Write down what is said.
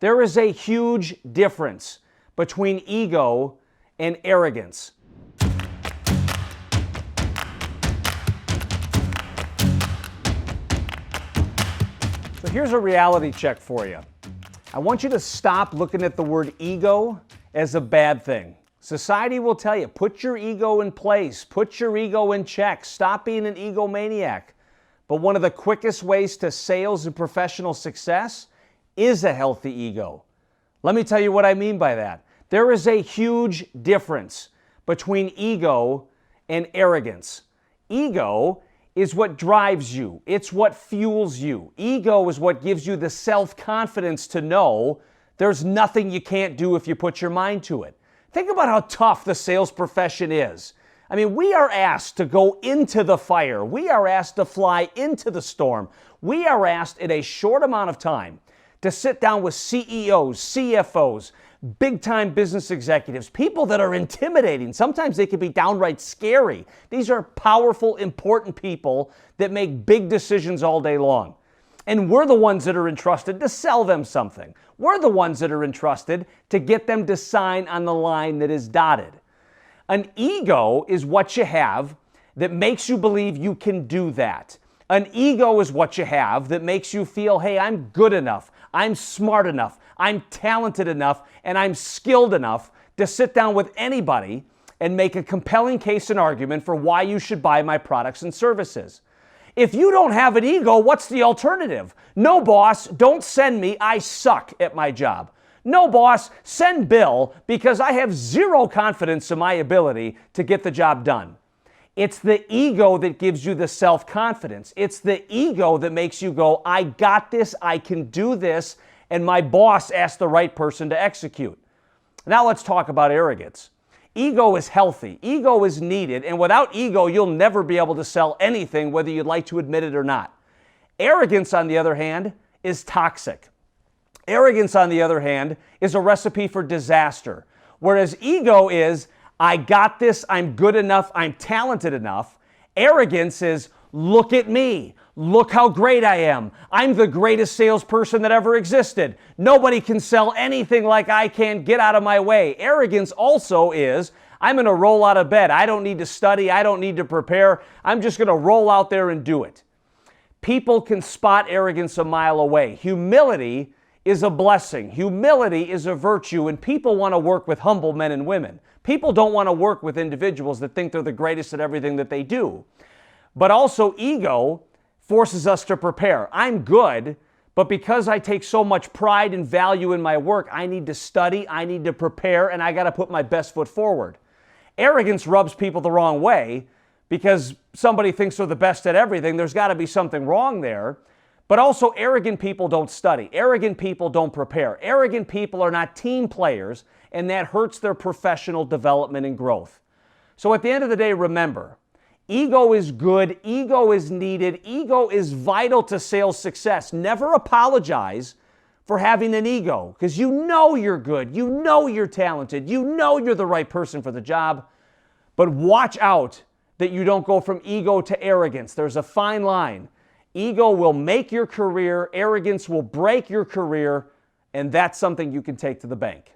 There is a huge difference between ego and arrogance. So here's a reality check for you. I want you to stop looking at the word ego as a bad thing. Society will tell you, put your ego in place, put your ego in check, stop being an egomaniac. But one of the quickest ways to sales and professional success is a healthy ego. Let me tell you what I mean by that. There is a huge difference between ego and arrogance. Ego is what drives you. It's what fuels you. Ego is what gives you the self-confidence to know there's nothing you can't do if you put your mind to it. Think about how tough the sales profession is. I mean, we are asked to go into the fire. We are asked to fly into the storm. We are asked in a short amount of time to sit down with CEOs, CFOs, big-time business executives, people that are intimidating. Sometimes they can be downright scary. These are powerful, important people that make big decisions all day long. And we're the ones that are entrusted to sell them something. We're the ones that are entrusted to get them to sign on the line that is dotted. An ego is what you have that makes you believe you can do that. An ego is what you have that makes you feel, hey, I'm good enough, I'm smart enough, I'm talented enough, and I'm skilled enough to sit down with anybody and make a compelling case and argument for why you should buy my products and services. If you don't have an ego, what's the alternative? No, boss, don't send me. I suck at my job. No, boss, send Bill because I have zero confidence in my ability to get the job done. It's the ego that gives you the self-confidence. It's the ego that makes you go, I got this, I can do this, and my boss asked the right person to execute. Now let's talk about arrogance. Ego is healthy. Ego is needed, and without ego, you'll never be able to sell anything, whether you'd like to admit it or not. Arrogance, on the other hand, is toxic. Arrogance, on the other hand, is a recipe for disaster. Whereas ego is, I got this, I'm good enough, I'm talented enough. Arrogance is, look at me. Look how great I am. I'm the greatest salesperson that ever existed. Nobody can sell anything like I can. Get out of my way. Arrogance also is, I'm going to roll out of bed. I don't need to study. I don't need to prepare. I'm just going to roll out there and do it. People can spot arrogance a mile away. Humility is a blessing. Humility is a virtue, and people want to work with humble men and women. People don't want to work with individuals that think they're the greatest at everything that they do. But also ego forces us to prepare. I'm good, but because I take so much pride and value in my work, I need to study, I need to prepare, and I got to put my best foot forward. Arrogance rubs people the wrong way because somebody thinks they're the best at everything. There's got to be something wrong there. But also, arrogant people don't study. Arrogant people don't prepare. Arrogant people are not team players, and that hurts their professional development and growth. So at the end of the day, remember, ego is good, ego is needed, ego is vital to sales success. Never apologize for having an ego, because you know you're good, you know you're talented, you know you're the right person for the job. But watch out that you don't go from ego to arrogance. There's a fine line. Ego will make your career, arrogance will break your career, and that's something you can take to the bank.